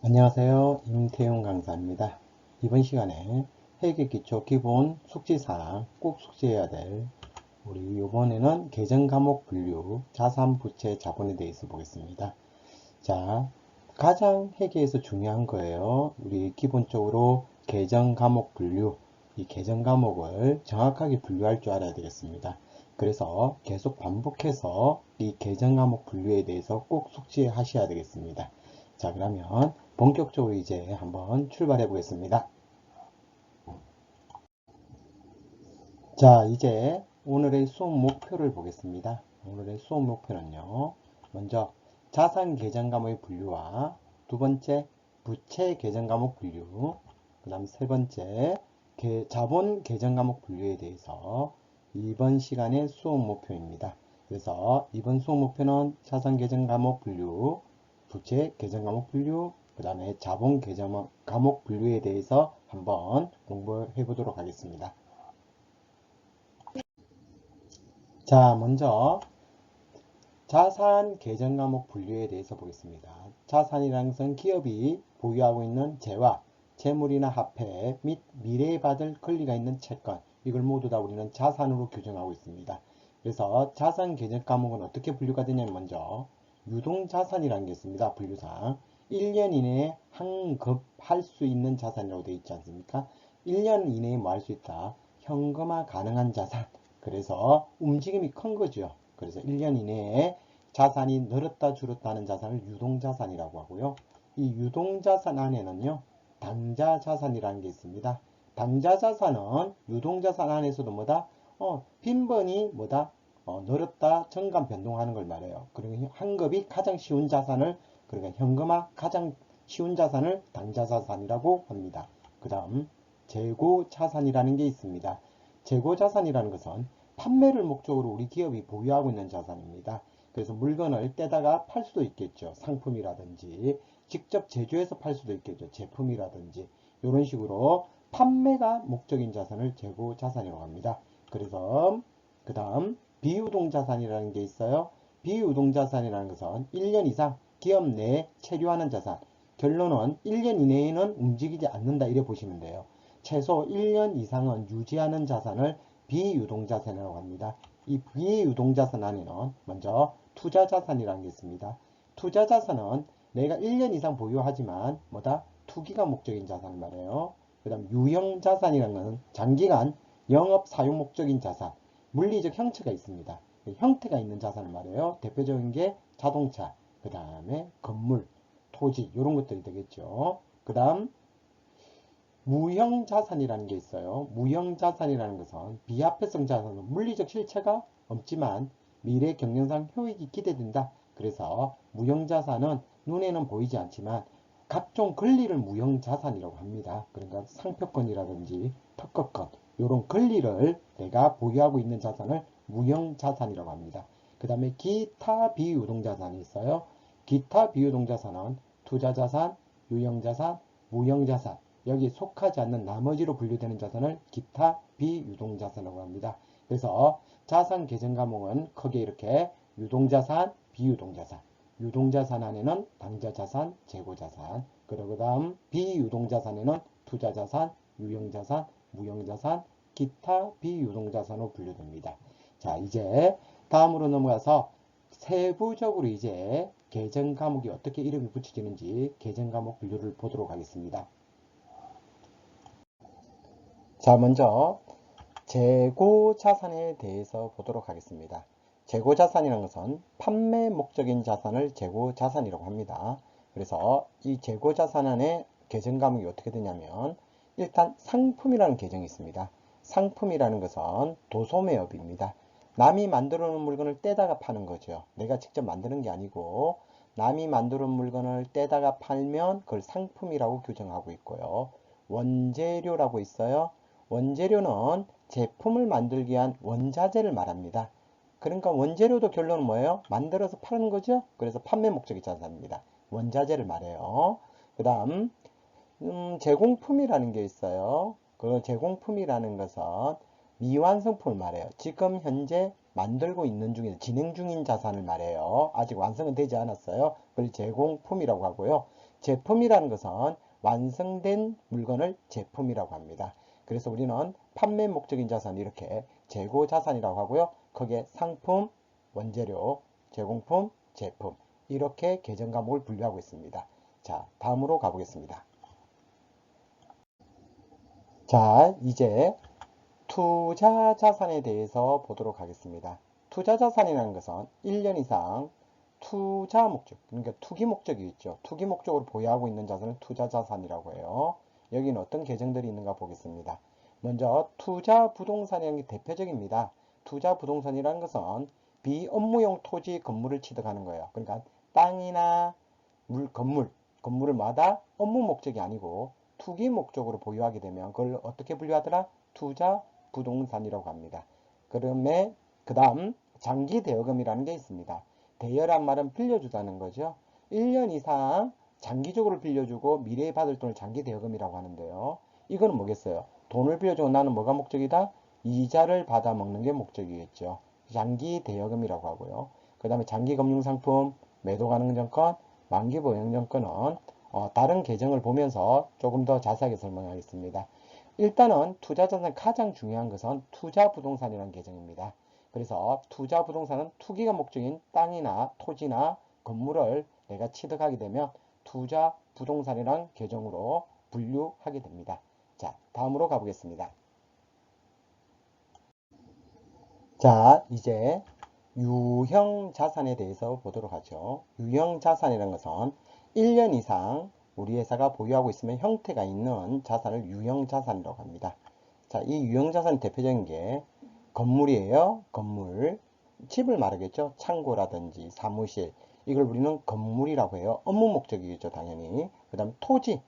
안녕하세요. 임태용 강사입니다. 이번 시간에 회계기초 기본 숙지사항 꼭 숙지해야 될 우리 이번에는 계정과목 분류 자산부채 자본에 대해서 보겠습니다. 자, 가장 회계에서 중요한 거예요. 우리 기본적으로 계정과목 분류, 이 계정과목을 정확하게 분류할 줄 알아야 되겠습니다. 그래서 계속 반복해서 이 계정과목 분류에 대해서 꼭 숙지하셔야 되겠습니다. 자, 그러면 본격적으로 이제 한번 출발해 보겠습니다. 자, 이제 오늘의 수업 목표를 보겠습니다. 오늘의 수업 목표는요. 먼저 자산 계정 과목의 분류와 두 번째 부채 계정 과목 분류, 그 다음 세 번째 자본 계정 과목 분류에 대해서 이번 시간의 수업 목표입니다. 그래서 이번 수업 목표는 자산 계정 과목 분류, 부채 계정 과목 분류, 그 다음에 자본 계정 과목 분류에 대해서 한번 공부해 보도록 하겠습니다. 자, 먼저 자산 계정 과목 분류에 대해서 보겠습니다. 자산이라는 것은 기업이 보유하고 있는 재화, 재물이나 화폐 및 미래에 받을 권리가 있는 채권, 이걸 모두 다 우리는 자산으로 규정하고 있습니다. 그래서 자산 계정 과목은 어떻게 분류가 되냐면 먼저 유동자산이라는 게 있습니다. 분류상 1년 이내에 환급할 수 있는 자산이라고 되어 있지 않습니까? 1년 이내에 뭐 할 수 있다? 현금화 가능한 자산. 그래서 움직임이 큰 거죠. 그래서 1년 이내에 자산이 늘었다 줄었다 하는 자산을 유동자산이라고 하고요. 이 유동자산 안에는요, 당자자산이라는 게 있습니다. 당자자산은 유동자산 안에서도 뭐다? 빈번히 뭐다? 늘었다 증감 변동하는 걸 말해요. 그리고 환급이 가장 쉬운 자산을, 그러니까 현금화 가장 쉬운 자산을 당자자산이라고 합니다. 그 다음 재고자산이라는 게 있습니다. 재고자산이라는 것은 판매를 목적으로 우리 기업이 보유하고 있는 자산입니다. 그래서 물건을 떼다가 팔 수도 있겠죠. 상품이라든지 직접 제조해서 팔 수도 있겠죠. 제품이라든지 이런 식으로 판매가 목적인 자산을 재고자산이라고 합니다. 그래서 그 다음 비유동자산이라는 게 있어요. 비유동자산이라는 것은 1년 이상 기업 내에 체류하는 자산. 결론은 1년 이내에는 움직이지 않는다 이래 보시면 돼요. 최소 1년 이상은 유지하는 자산을 비유동자산이라고 합니다. 이 비유동자산 안에는 먼저 투자자산이라는 게 있습니다. 투자자산은 내가 1년 이상 보유하지만 뭐다? 투기가 목적인 자산을 말해요. 그 다음 유형자산이라는 것은 장기간 영업 사용 목적인 자산, 물리적 형체가 있습니다. 형태가 있는 자산을 말해요. 대표적인 게 자동차, 그 다음에 건물, 토지 이런 것들이 되겠죠. 그 다음 무형자산이라는 게 있어요. 무형자산이라는 것은 비화폐성 자산은 물리적 실체가 없지만 미래 경영상 효익이 기대된다. 그래서 무형자산은 눈에는 보이지 않지만 각종 권리를 무형자산이라고 합니다. 그러니까 상표권이라든지 특허권 이런 권리를 내가 보유하고 있는 자산을 무형자산이라고 합니다. 그 다음에 기타 비유동자산이 있어요. 기타 비유동자산은 투자자산, 유형자산, 무형자산 여기에 속하지 않는 나머지로 분류되는 자산을 기타 비유동자산이라고 합니다. 그래서 자산 계정 과목은 크게 이렇게 유동자산, 비유동자산, 유동자산 안에는 당자자산, 재고자산, 그리고 다음 비유동자산에는 투자자산, 유형자산, 무형자산, 기타 비유동자산으로 분류됩니다. 자, 이제 다음으로 넘어가서 세부적으로 이제 계정 과목이 어떻게 이름이 붙여지는지 계정 과목 분류를 보도록 하겠습니다. 자, 먼저 재고자산에 대해서 보도록 하겠습니다. 재고자산이라는 것은 판매 목적인 자산을 재고자산이라고 합니다. 그래서 이 재고자산 안에 계정 과목이 어떻게 되냐면 일단 상품이라는 계정이 있습니다. 상품이라는 것은 도소매업입니다. 남이 만들어 놓은 물건을 떼다가 파는 거죠. 내가 직접 만드는 게 아니고 남이 만들어 놓은 물건을 떼다가 팔면 그걸 상품이라고 규정하고 있고요. 원재료라고 있어요. 원재료는 제품을 만들기 위한 원자재를 말합니다. 그러니까 원재료도 결론은 뭐예요? 만들어서 파는 거죠? 그래서 판매 목적이 자산입니다. 원자재를 말해요. 그 다음 제공품이라는 게 있어요. 그 제공품이라는 것은 미완성품을 말해요. 지금 현재 만들고 있는 중에 진행 중인 자산을 말해요. 아직 완성은 되지 않았어요. 그걸 제공품이라고 하고요. 제품이라는 것은 완성된 물건을 제품이라고 합니다. 그래서 우리는 판매 목적인 자산 이렇게 재고 자산이라고 하고요. 거기에 상품, 원재료, 제공품, 제품 이렇게 계정 과목을 분류하고 있습니다. 자, 다음으로 가보겠습니다. 자, 이제 투자 자산에 대해서 보도록 하겠습니다. 투자 자산이라는 것은 1년 이상 투자 목적, 그러니까 투기 목적이 있죠. 투기 목적으로 보유하고 있는 자산을 투자 자산이라고 해요. 여기는 어떤 계정들이 있는가 보겠습니다. 먼저 투자 부동산이라는 게 대표적입니다. 투자 부동산이라는 것은 비업무용 토지 건물을 취득하는 거예요. 그러니까 땅이나 건물을 마다 업무 목적이 아니고 투기 목적으로 보유하게 되면 그걸 어떻게 분류하더라? 투자 부동산이라고 합니다. 그러면 그 다음 장기 대여금이라는 게 있습니다. 대여란 말은 빌려주다는 거죠. 1년 이상 장기적으로 빌려주고 미래에 받을 돈을 장기 대여금이라고 하는데요. 이거는 뭐겠어요? 돈을 빌려주고 나는 뭐가 목적이다? 이자를 받아 먹는 게 목적이겠죠. 장기 대여금이라고 하고요. 그 다음에 장기 금융상품, 매도 가능 정권, 만기 보행 정권은 다른 계정을 보면서 조금 더 자세하게 설명하겠습니다. 일단은 투자자산 가장 중요한 것은 투자 부동산이라는 계정입니다. 그래서 투자 부동산은 투기가 목적인 땅이나 토지나 건물을 내가 취득하게 되면 투자 부동산이라는 계정으로 분류하게 됩니다. 자, 다음으로 가보겠습니다. 자, 이제 유형 자산에 대해서 보도록 하죠. 유형 자산이라는 것은 1년 이상 우리 회사가 보유하고 있으면 형태가 있는 자산을 유형 자산이라고 합니다. 자, 이 유형 자산 대표적인 게 건물이에요. 건물. 집을 말하겠죠. 창고라든지 사무실. 이걸 우리는 건물이라고 해요. 업무 목적이겠죠, 당연히. 그 다음 토지.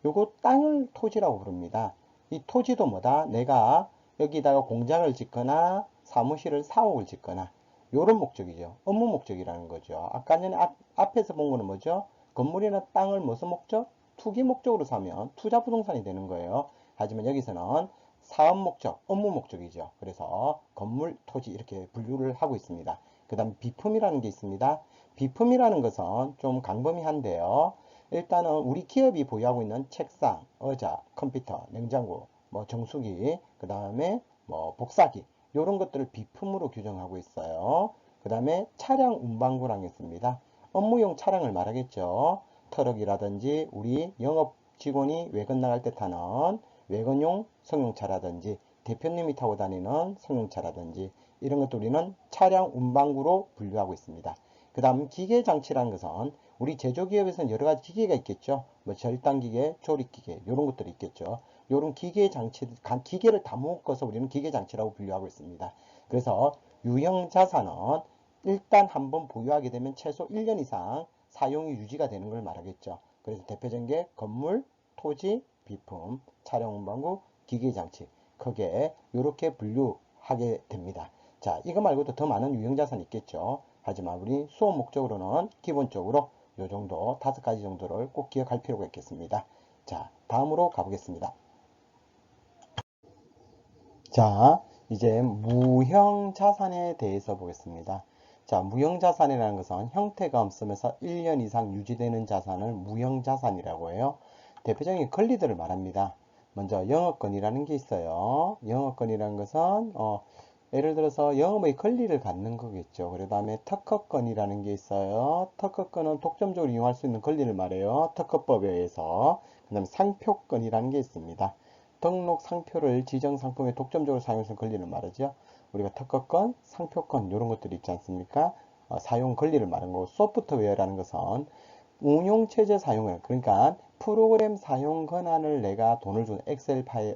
요거 땅을 토지라고 부릅니다. 이 토지도 뭐다? 내가 여기다가 공장을 짓거나 사무실을 사옥을 짓거나 요런 목적이죠. 업무 목적이라는 거죠. 아까 전에 앞에서 본 거는 뭐죠? 건물이나 땅을 무슨 목적? 투기 목적으로 사면 투자 부동산이 되는 거예요. 하지만 여기서는 사업 목적, 업무 목적이죠. 그래서 건물, 토지 이렇게 분류를 하고 있습니다. 그 다음 비품이라는 게 있습니다. 비품이라는 것은 좀 광범위한데요. 일단은 우리 기업이 보유하고 있는 책상, 의자, 컴퓨터, 냉장고, 뭐 정수기, 그 다음에 뭐 복사기 이런 것들을 비품으로 규정하고 있어요. 그 다음에 차량 운반구랑 있습니다. 업무용 차량을 말하겠죠. 트럭이라든지 우리 영업 직원이 외근 나갈 때 타는 외근용 승용차라든지 대표님이 타고 다니는 승용차라든지 이런 것도 우리는 차량 운반구로 분류하고 있습니다. 그 다음 기계장치라는 것은 우리 제조기업에서는 여러 가지 기계가 있겠죠. 뭐 절단기계, 조립기계 이런 것들이 있겠죠. 이런 기계장치, 기계를 다 묶어서 우리는 기계장치라고 분류하고 있습니다. 그래서 유형자산은 일단 한번 보유하게 되면 최소 1년 이상 사용이 유지가 되는 걸 말하겠죠. 그래서 대표적인 게 건물, 토지, 비품, 차량 운반구, 기계장치 크게 이렇게 분류하게 됩니다. 자, 이거 말고도 더 많은 유형자산이 있겠죠. 하지만 우리 수업 목적으로는 기본적으로 요 정도 5가지 정도를 꼭 기억할 필요가 있겠습니다. 자, 다음으로 가보겠습니다. 자, 이제 무형자산에 대해서 보겠습니다. 자, 무형자산이라는 것은 형태가 없으면서 1년 이상 유지되는 자산을 무형자산이라고 해요. 대표적인 권리들을 말합니다. 먼저 영업권이라는 게 있어요. 영업권이라는 것은 예를 들어서 영업의 권리를 갖는 거겠죠. 그 다음에 특허권이라는 게 있어요. 특허권은 독점적으로 이용할 수 있는 권리를 말해요. 특허법에 의해서. 그 다음에 상표권이라는 게 있습니다. 등록 상표를 지정 상품에 독점적으로 사용할 수 있는 권리를 말하죠. 우리가 특허권, 상표권 이런 것들이 있지 않습니까? 사용 권리를 말하는 거고 소프트웨어라는 것은 운용체제 사용을 그러니까 프로그램 사용 권한을 내가 돈을 주는 엑셀 파일,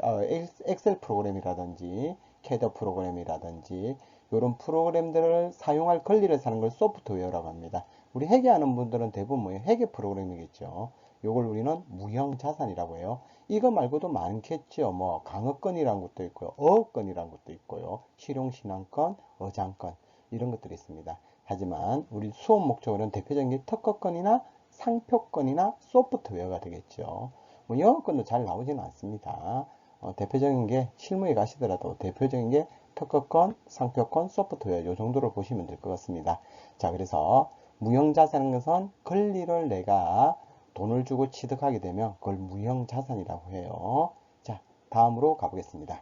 엑셀 프로그램이라든지 캐드 프로그램이라든지 이런 프로그램들을 사용할 권리를 사는 걸 소프트웨어라고 합니다. 우리 회계하는 분들은 대부분 뭐예요? 회계 프로그램이겠죠. 이걸 우리는 무형자산이라고 해요. 이거 말고도 많겠죠. 뭐 강업권이라는 것도 있고요. 어업권이라는 것도 있고요. 실용신앙권, 어장권 이런 것들이 있습니다. 하지만 우리 수업 목적으로는 대표적인 게 특허권이나 상표권이나 소프트웨어가 되겠죠. 뭐 영어권도 잘 나오지는 않습니다. 대표적인 게 실무에 가시더라도 대표적인 게 특허권, 상표권, 소프트웨어 이 정도로 보시면 될 것 같습니다. 자, 그래서 무형자산은 것은 권리를 내가 돈을 주고 취득하게 되면 그걸 무형자산이라고 해요. 자, 다음으로 가보겠습니다.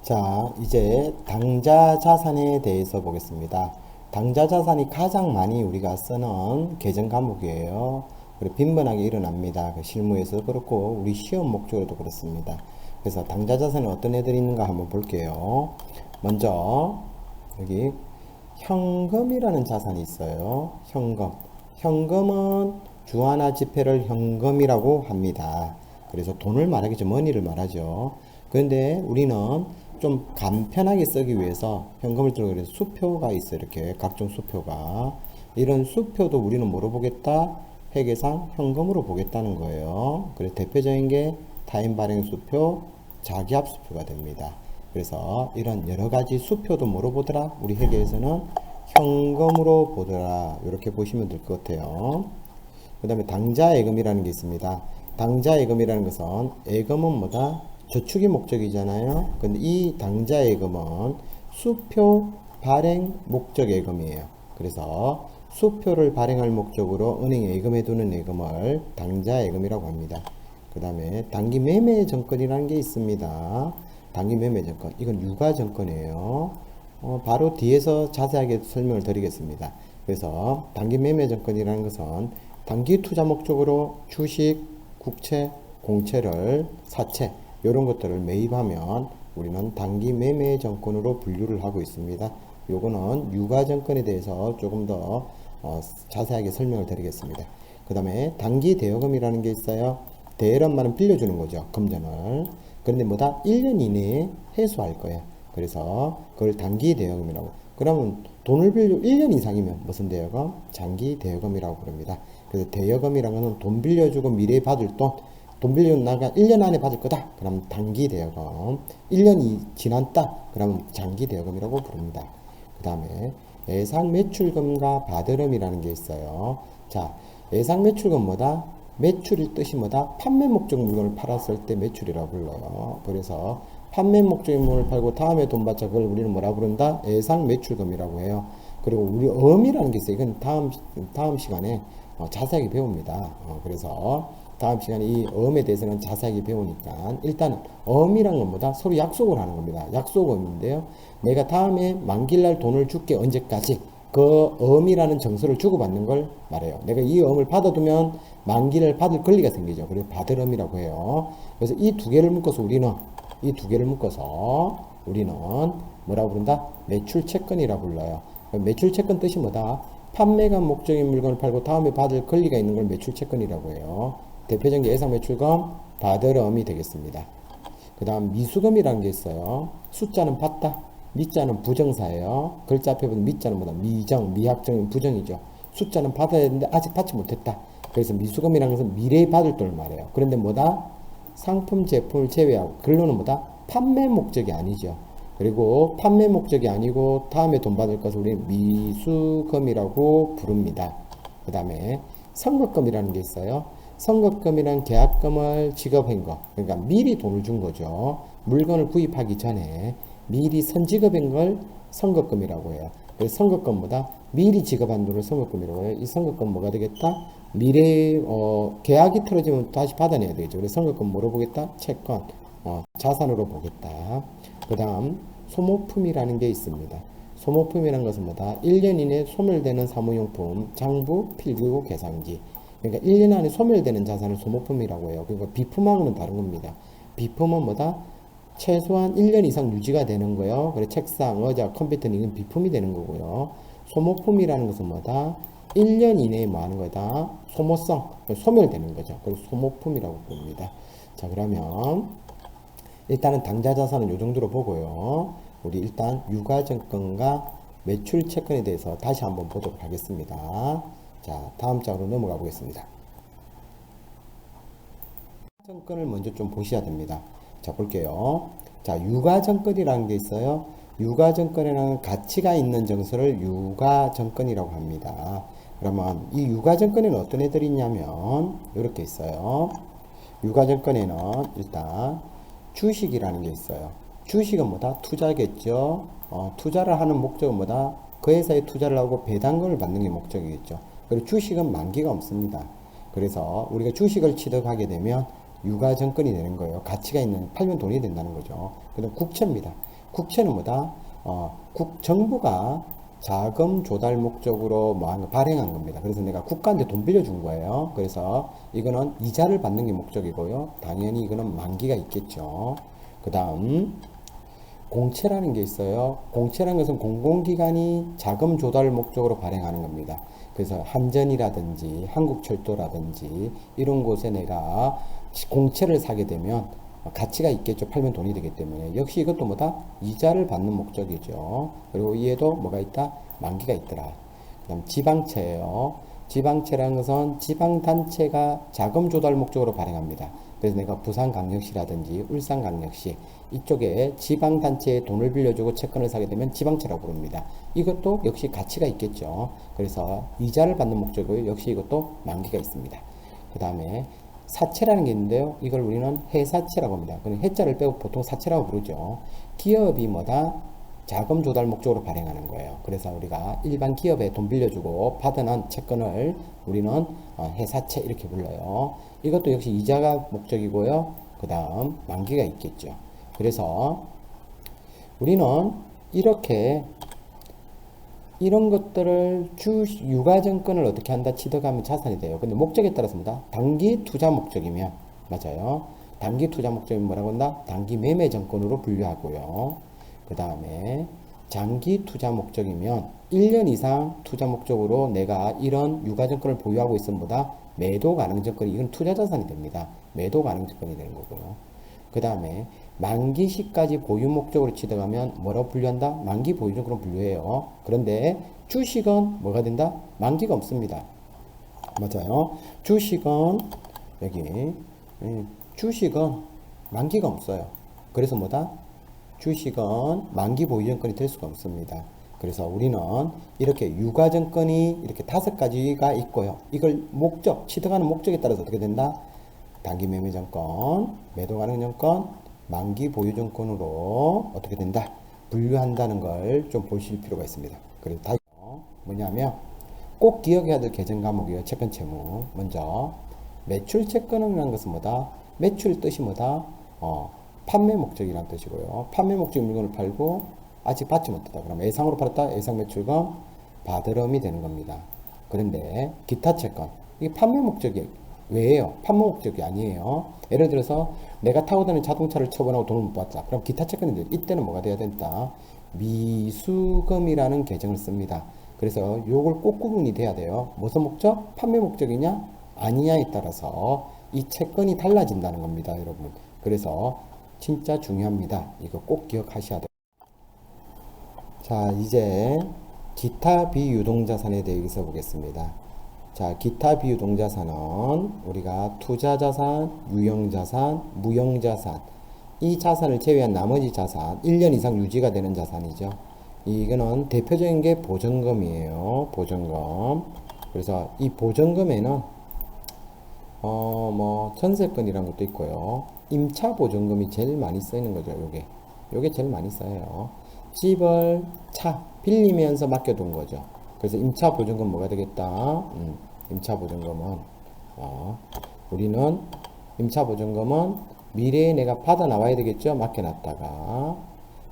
자, 이제 당좌자산에 대해서 보겠습니다. 당좌자산이 가장 많이 우리가 쓰는 계정 과목이에요. 그리고 빈번하게 일어납니다. 그 실무에서 그렇고 우리 시험 목적으로도 그렇습니다. 그래서 당좌자산에 어떤 애들이 있는가 한번 볼게요. 먼저 여기 현금이라는 자산이 있어요. 현금. 현금은 주화나 지폐를 현금이라고 합니다. 그래서 돈을 말하기 전 머니를 말하죠. 그런데 우리는 좀 간편하게 쓰기 위해서 현금을 들고 그래서 수표가 있어요. 이렇게 각종 수표가. 이런 수표도 우리는 뭐로 보겠다? 회계상 현금으로 보겠다는 거예요. 그래서 대표적인 게 타인 발행 수표, 자기압 수표가 됩니다. 그래서 이런 여러 가지 수표도 뭐로 보더라? 우리 회계에서는 현금으로 보더라. 이렇게 보시면 될 것 같아요. 그 다음에 당좌예금이라는 게 있습니다. 당좌예금이라는 것은 예금은 뭐다? 저축이 목적이잖아요. 근데 이 당좌예금은 수표 발행 목적 예금이에요. 그래서 수표를 발행할 목적으로 은행에 예금해 두는 예금을 당좌예금이라고 합니다. 그 다음에 단기매매정권이라는 게 있습니다. 단기매매정권, 이건 유가정권이에요. 바로 뒤에서 자세하게 설명을 드리겠습니다. 그래서 단기매매정권이라는 것은 단기 투자 목적으로 주식, 국채, 공채를 사채 이런 것들을 매입하면 우리는 단기매매정권으로 분류를 하고 있습니다. 요거는 유가정권에 대해서 조금 더 자세하게 설명을 드리겠습니다. 그 다음에 단기대여금이라는 게 있어요. 대여란 말은 빌려주는 거죠. 금전을. 그런데 뭐다? 1년 이내에 회수할 거예요. 그래서 그걸 단기대여금이라고. 그러면 돈을 빌려 1년 이상이면 무슨 대여금? 장기대여금이라고 부릅니다. 그래서 대여금이라는 것은 돈 빌려주고 미래에 받을 돈 빌려준 나가 1년 안에 받을 거다. 그럼 단기대여금. 1년이 지났다. 그러면 장기대여금이라고 부릅니다. 그 다음에 예상매출금과 바드름이라는 게 있어요. 자, 예상매출금 뭐다? 매출일 뜻이 뭐다? 판매 목적 물건을 팔았을 때 매출이라고 불러요. 그래서 판매 목적의 물건을 팔고 다음에 돈 받자 그걸 우리는 뭐라 부른다? 예상 매출금이라고 해요. 그리고 우리 어음이라는 게 있어요. 이건 다음 시간에 자세하게 배웁니다. 그래서 다음 시간에 이 어음에 대해서는 자세하게 배우니까 일단은 어음이란 건 뭐다? 서로 약속을 하는 겁니다. 약속어음인데요. 내가 다음에 만기날 돈을 줄게 언제까지 그 어음이라는 정서를 주고받는 걸 말해요. 내가 이 어음을 받아두면 만기를 받을 권리가 생기죠. 그래서 받을 어음이라고 해요. 그래서 이 두 개를 묶어서 우리는 뭐라고 부른다? 매출채권이라고 불러요. 매출채권 뜻이 뭐다? 판매가 목적인 물건을 팔고 다음에 받을 권리가 있는 걸 매출채권이라고 해요. 대표적인 게 예상매출금, 받을어음이 되겠습니다. 그 다음 미수금이라는 게 있어요. 숫자는 받다, 미자는 부정사예요. 글자 앞에 보면 미자는 뭐다? 미정, 미확정인 부정이죠. 숫자는 받아야 되는데 아직 받지 못했다. 그래서 미수금이라는 것은 미래에 받을 돈을 말해요. 그런데 뭐다? 상품, 제품을 제외하고 근로는 뭐다? 판매 목적이 아니죠. 그리고 판매 목적이 아니고 다음에 돈 받을 것을 우리는 미수금이라고 부릅니다. 그 다음에 선거금이라는 게 있어요. 선거금이란 계약금을 지급한 거, 그러니까 미리 돈을 준 거죠. 물건을 구입하기 전에 미리 선지급한 걸 선거금이라고 해요. 그래서 선거금보다 미리 지급한 돈을 선거금이라고 해요. 이 선거금 뭐가 되겠다? 미래 계약이 틀어지면 다시 받아내야 되겠죠. 그래서 선거금 뭐로 보겠다? 채권, 자산으로 보겠다. 그 다음 소모품이라는 게 있습니다. 소모품이라는 것은 뭐다? 1년 이내 소멸되는 사무용품, 장부, 필기구, 계산기. 그러니까 1년 안에 소멸되는 자산을 소모품이라고 해요. 그러니까 비품하고는 다른 겁니다. 비품은 뭐다? 최소한 1년 이상 유지가 되는 거예요. 그래서 책상, 의자, 컴퓨터는 이건 비품이 되는 거고요. 소모품이라는 것은 뭐다? 1년 이내에 뭐 하는 거다? 소모성, 소멸되는 거죠. 그래서 소모품이라고 부릅니다. 자, 그러면 일단은 당좌자산은 이 정도로 보고요. 우리 일단 유가증권과 매출채권에 대해서 다시 한번 보도록 하겠습니다. 자, 다음 장으로 넘어가 보겠습니다. 유가증권을 먼저 좀 보셔야 됩니다. 자, 볼게요. 자, 유가증권이라는 게 있어요. 유가증권에는 가치가 있는 정서를 유가증권이라고 합니다. 그러면 이 유가증권에는 어떤 애들이 있냐면 이렇게 있어요. 유가증권에는 일단 주식이라는 게 있어요. 주식은 뭐다? 투자겠죠. 투자를 하는 목적은 뭐다? 그 회사에 투자를 하고 배당금을 받는 게 목적이겠죠. 그리고 주식은 만기가 없습니다. 그래서 우리가 주식을 취득하게 되면 유가증권이 되는 거예요. 가치가 있는, 팔면 돈이 된다는 거죠. 그다음 국채입니다. 국채는 뭐다? 정부가 자금 조달 목적으로 발행한 겁니다. 그래서 내가 국가한테 돈 빌려준 거예요. 그래서 이거는 이자를 받는 게 목적이고요. 당연히 이거는 만기가 있겠죠. 그 다음 공채라는 게 있어요. 공채라는 것은 공공기관이 자금 조달 목적으로 발행하는 겁니다. 그래서 한전이라든지 한국철도라든지 이런 곳에 내가 공채를 사게 되면 가치가 있겠죠. 팔면 돈이 되기 때문에. 역시 이것도 뭐다? 이자를 받는 목적이죠. 그리고 이에도 뭐가 있다? 만기가 있더라. 그 다음 지방채예요. 지방채라는 것은 지방단체가 자금 조달 목적으로 발행합니다. 그래서 내가 부산광역시라든지 울산광역시 이쪽에 지방단체에 돈을 빌려주고 채권을 사게 되면 지방채라고 부릅니다. 이것도 역시 가치가 있겠죠. 그래서 이자를 받는 목적이고 역시 이것도 만기가 있습니다. 그 다음에 사채라는 게 있는데요. 이걸 우리는 회사채라고 합니다. 그럼 해자를 빼고 보통 사채라고 부르죠. 기업이 뭐다? 자금 조달 목적으로 발행하는 거예요. 그래서 우리가 일반 기업에 돈 빌려주고 받아난 채권을 우리는 회사채 이렇게 불러요. 이것도 역시 이자가 목적이고요. 그 다음 만기가 있겠죠. 그래서 우리는 이렇게 이런 것들을 유가증권을 어떻게 한다? 취득하면 자산이 돼요. 근데 목적에 따라서 뭐다? 단기 투자 목적이면, 맞아요. 단기 투자 목적이면 뭐라고 한다? 단기 매매 증권으로 분류하고요. 그 다음에 장기 투자 목적이면 1년 이상 투자 목적으로 내가 이런 유가증권을 보유하고 있으면 뭐다? 매도 가능 증권이, 이건 투자 자산이 됩니다. 매도 가능 증권이 되는 거고요. 그 다음에 만기 시까지 보유 목적으로 취득하면 뭐라고 분류한다? 만기 보유 증권으로 분류해요. 그런데 주식은 뭐가 된다? 만기가 없습니다. 맞아요. 주식은 여기 주식은 만기가 없어요. 그래서 뭐다? 주식은 만기 보유 증권이 될 수가 없습니다. 그래서 우리는 이렇게 유가증권이 이렇게 5가지가 있고요. 이걸 목적, 취득하는 목적에 따라서 어떻게 된다? 단기 매매 증권, 매도 가능 증권, 만기 보유 증권으로 어떻게 된다? 분류한다는 걸 좀 보실 필요가 있습니다. 그래서 다 뭐냐면 꼭 기억해야 될 개정 과목이에요. 채권 채무. 먼저 매출 채권이라는 것은 뭐다? 매출 뜻이 뭐다? 판매 목적이라는 뜻이고요. 판매 목적 물건을 팔고 아직 받지 못했다. 그럼 예상으로 팔았다. 예상 매출금 받으름이 되는 겁니다. 그런데 기타 채권, 이게 판매 목적이 왜예요? 판매 목적이 아니에요. 예를 들어서 내가 타고 다니는 자동차를 처분하고 돈을 못 받았다. 그럼 기타 채권인데 이때는 뭐가 돼야 된다? 미수금이라는 계정을 씁니다. 그래서 요걸 꼭 구분이 돼야 돼요. 무슨 목적? 판매 목적이냐? 아니냐에 따라서 이 채권이 달라진다는 겁니다, 여러분. 그래서 진짜 중요합니다. 이거 꼭 기억하셔야 돼요. 자, 이제 기타 비유동자산에 대해서 보겠습니다. 자, 기타 비유동자산은 우리가 투자자산, 유형자산, 무형자산, 이 자산을 제외한 나머지 자산, 1년 이상 유지가 되는 자산이죠. 이거는 대표적인 게 보증금이에요. 보증금. 그래서 이 보증금에는 전세권이라는 것도 있고요. 임차 보증금이 제일 많이 쓰이는 거죠. 요게 제일 많이 써요. 집을 빌리면서 맡겨둔 거죠. 그래서 임차 보증금 뭐가 되겠다? 임차 보증금은 우리는 임차 보증금은 미래에 내가 받아 나와야 되겠죠. 맡겨놨다가.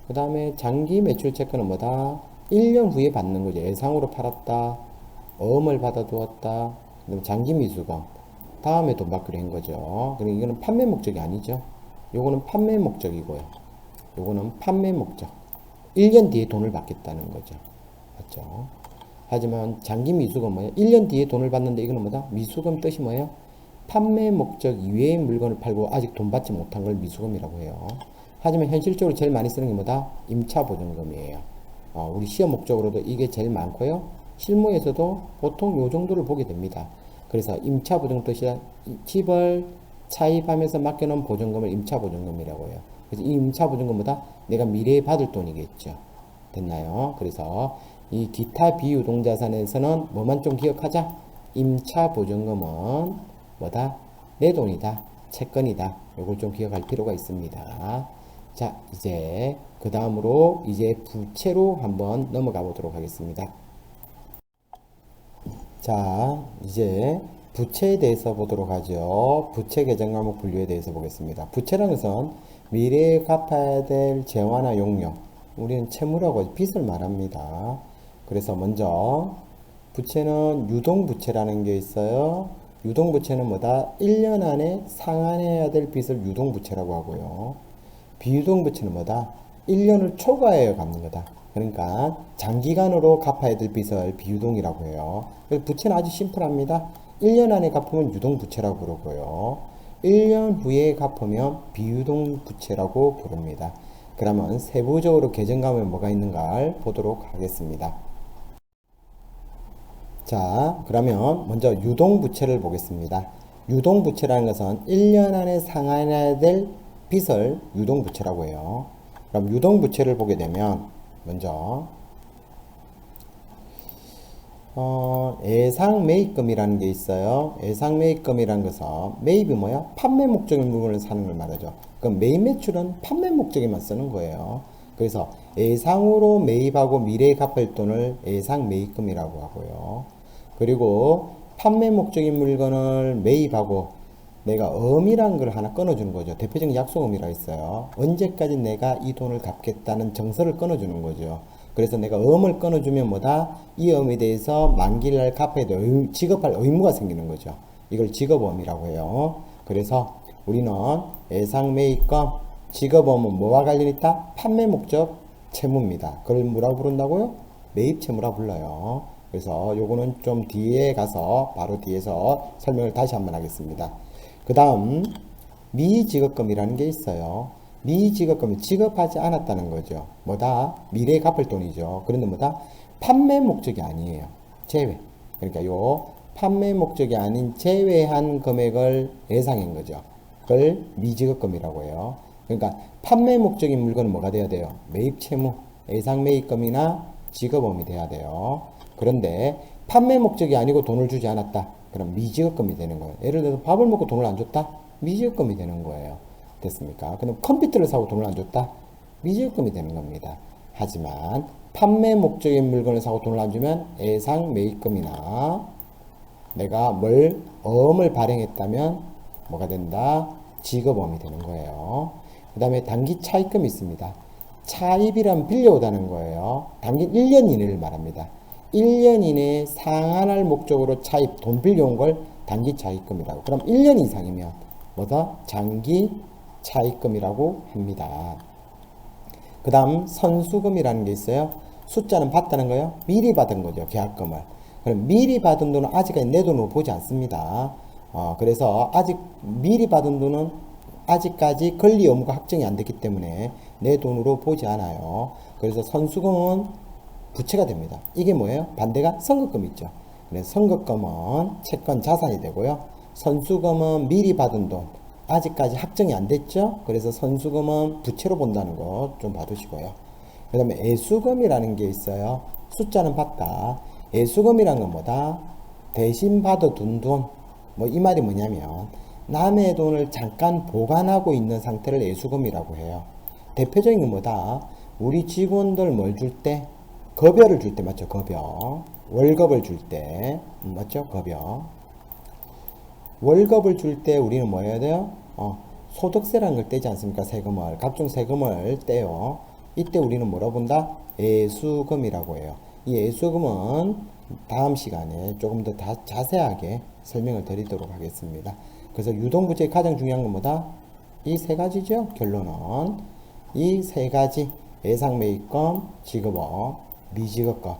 그 다음에 장기 매출 채권은 뭐다? 1년 후에 받는 거죠. 예상으로 팔았다. 어음을 받아두었다. 그다음에 장기 미수금. 다음에 돈 받기로 한 거죠. 그러니까 이거는 판매 목적이 아니죠. 요거는 판매 목적이고요. 요거는 판매 목적. 1년 뒤에 돈을 받겠다는 거죠. 맞죠? 하지만 장기 미수금 뭐예요? 1년 뒤에 돈을 받는데 이거는 뭐다? 미수금 뜻이 뭐예요? 판매 목적 이외의 물건을 팔고 아직 돈 받지 못한 걸 미수금이라고 해요. 하지만 현실적으로 제일 많이 쓰는 게 뭐다? 임차 보증금이에요. 우리 시험 목적으로도 이게 제일 많고요. 실무에서도 보통 요 정도를 보게 됩니다. 그래서 임차 보증금 뜻이 집을 차입하면서 맡겨놓은 보증금을 임차 보증금이라고 해요. 그래서 이 임차 보증금보다 내가 미래에 받을 돈이겠죠. 됐나요? 그래서 이 기타 비유동자산에서는 뭐만 좀 기억하자. 임차 보증금은 뭐다? 내 돈이다. 채권이다. 이걸 좀 기억할 필요가 있습니다. 자, 이제 그 다음으로 이제 부채로 한번 넘어가 보도록 하겠습니다. 자, 이제 부채에 대해서 보도록 하죠. 부채 계정 과목 분류에 대해서 보겠습니다. 부채라는 것은 미래에 갚아야 될 재화나 용료, 우리는 채무라고 빚을 말합니다. 그래서 먼저 부채는 유동부채라는 게 있어요. 유동부채는 뭐다? 1년 안에 상환해야 될 빚을 유동부채라고 하고요. 비유동부채는 뭐다? 1년을 초과하여 갚는 거다. 그러니까 장기간으로 갚아야 될 빚을 비유동이라고 해요. 부채는 아주 심플합니다. 1년 안에 갚으면 유동부채라고 부르고요. 1년 후에 갚으면 비유동부채라고 부릅니다. 그러면 세부적으로 계정감에 뭐가 있는가 보도록 하겠습니다. 자, 그러면 먼저 유동부채를 보겠습니다. 유동부채라는 것은 1년 안에 상환해야 될 빚을 유동부채라고 해요. 그럼 유동부채를 보게 되면 먼저 예상매입금이라는 게 있어요. 예상매입금이라는 것은 매입이 뭐야? 판매 목적인 물건을 사는 걸 말하죠. 그럼 매입 매출은 판매 목적에만 쓰는 거예요. 그래서 예상으로 매입하고 미래에 갚을 돈을 예상매입금이라고 하고요. 그리고 판매 목적인 물건을 매입하고 내가 어음이라는 걸 하나 끊어주는 거죠. 대표적인 약속어음이라 있어요. 언제까지 내가 이 돈을 갚겠다는 정서를 끊어주는 거죠. 그래서 내가 어음을 끊어주면 뭐다? 이 어음에 대해서 만기를 갚아야 돼. 지급할 의무가 생기는 거죠. 이걸 지급어음이라고 해요. 그래서 우리는 예상매입금, 지급어음은 뭐와 관련이 있다? 판매 목적 채무입니다. 그걸 뭐라고 부른다고요? 매입채무라 불러요. 그래서 요거는 좀 뒤에 가서 바로 뒤에서 설명을 다시 한번 하겠습니다. 그 다음 미지급금이라는 게 있어요. 미지급금은 지급하지 않았다는 거죠. 뭐다? 미래에 갚을 돈이죠. 그런데 뭐다? 판매 목적이 아니에요. 제외. 그러니까 요 판매 목적이 아닌 제외한 금액을 예상한 거죠. 그걸 미지급금이라고 해요. 그러니까 판매 목적인 물건은 뭐가 돼야 돼요? 매입 채무, 예상 매입금이나 지급금이 돼야 돼요. 그런데 판매 목적이 아니고 돈을 주지 않았다. 그럼 미지급금이 되는 거예요. 예를 들어서 밥을 먹고 돈을 안 줬다? 미지급금이 되는 거예요. 됐습니까? 그럼 컴퓨터를 사고 돈을 안 줬다? 미지급금이 되는 겁니다. 하지만 판매 목적인 물건을 사고 돈을 안 주면 예상 매입금이나 내가 어음을 발행했다면 뭐가 된다? 지급어음이 되는 거예요. 그 다음에 단기 차입금이 있습니다. 차입이란 빌려오다는 거예요. 단기 1년 이내를 말합니다. 1년 이내에 상환할 목적으로 차입, 돈 빌려온 걸 단기 차입금이라고. 그럼 1년 이상이면 뭐다? 장기 차입금이라고 합니다. 그 다음 선수금이라는 게 있어요. 숫자는 받다는 거예요. 미리 받은 거죠. 계약금을. 그럼 미리 받은 돈은 아직까지 내 돈으로 보지 않습니다. 그래서 아직 미리 받은 돈은 아직까지 권리 의무가 확정이 안 됐기 때문에 내 돈으로 보지 않아요. 그래서 선수금은 부채가 됩니다. 이게 뭐예요? 반대가 선급금 있죠. 그래서 선급금은 채권 자산이 되고요. 선수금은 미리 받은 돈, 아직까지 확정이 안 됐죠. 그래서 선수금은 부채로 본다는 거 좀 봐두시고요. 그 다음에 애수금이라는 게 있어요. 숫자는 받다. 애수금이란 건 뭐다? 대신 받아둔 돈. 뭐 이 말이 뭐냐면 남의 돈을 잠깐 보관하고 있는 상태를 애수금이라고 해요. 대표적인 건 뭐다? 우리 직원들 뭘 줄 때? 급여를 줄 때 맞죠? 급여. 월급을 줄 때 맞죠? 급여. 월급을 줄 때 우리는 뭐 해야 돼요? 소득세라는 걸 떼지 않습니까? 세금을. 각종 세금을 떼요. 이때 우리는 뭐라고 본다? 애수금이라고 해요. 이 애수금은 다음 시간에 조금 더 자세하게 설명을 드리도록 하겠습니다. 그래서 유동부채의 가장 중요한 건 뭐다? 이 세 가지죠. 결론은 이 세 가지 예상매입금, 지급업, 미지급금